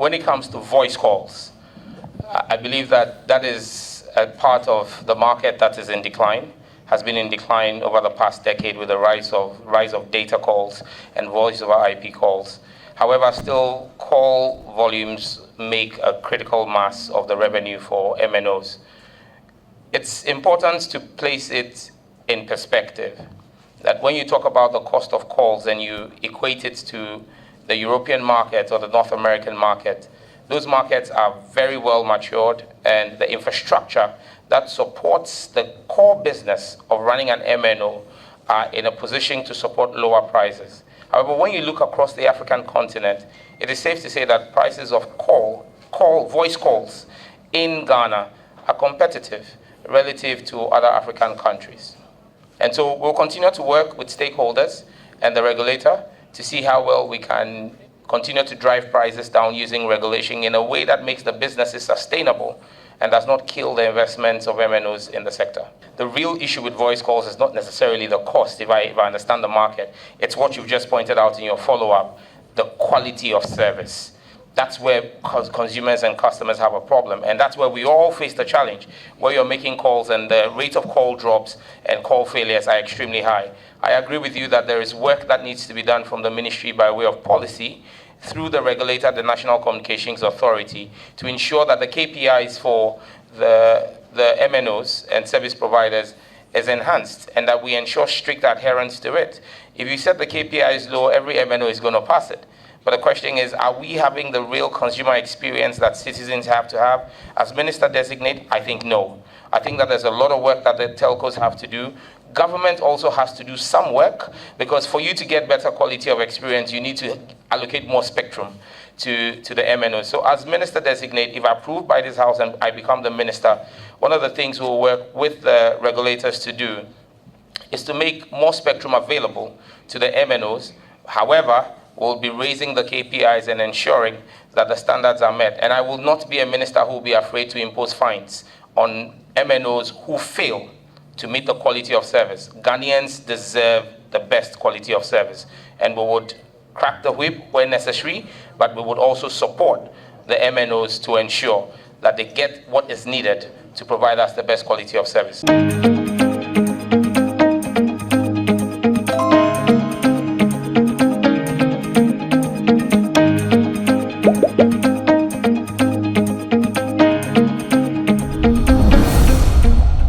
when it comes to voice calls, I believe that that is a part of the market that is in decline, has been in decline over the past decade with the rise of data calls and voice over IP calls. However, still call volumes make a critical mass of the revenue for MNOs. It's important to place it in perspective that when you talk about the cost of calls and you equate it to the European market or the North American market, those markets are very well matured, and the infrastructure that supports the core business of running an MNO are in a position to support lower prices. However, when you look across the African continent, it is safe to say that prices of voice calls in Ghana are competitive relative to other African countries. And so we'll continue to work with stakeholders and the regulator to see how well we can continue to drive prices down using regulation in a way that makes the businesses sustainable and does not kill the investments of MNOs in the sector. The real issue with voice calls is not necessarily the cost, if I understand the market. It's what you've just pointed out in your follow-up, the quality of service. That's where consumers and customers have a problem, and that's where we all face the challenge, where you're making calls and the rate of call drops and call failures are extremely high. I agree with you that there is work that needs to be done from the ministry by way of policy through the regulator, the National Communications Authority, to ensure that the KPIs for the MNOs and service providers is enhanced and that we ensure strict adherence to it. If you set the KPIs low, every MNO is going to pass it. But the question is, are we having the real consumer experience that citizens have to have? As Minister Designate, I think no. I think that there's a lot of work that the telcos have to do. Government also has to do some work, because for you to get better quality of experience, you need to allocate more spectrum to the MNOs. So as Minister Designate, if approved by this House and I become the minister, one of the things we'll work with the regulators to do is to make more spectrum available to the MNOs. However, we'll be raising the KPIs and ensuring that the standards are met. And I will not be a minister who will be afraid to impose fines on MNOs who fail to meet the quality of service. Ghanaians deserve the best quality of service. And we would crack the whip where necessary, but we would also support the MNOs to ensure that they get what is needed to provide us the best quality of service.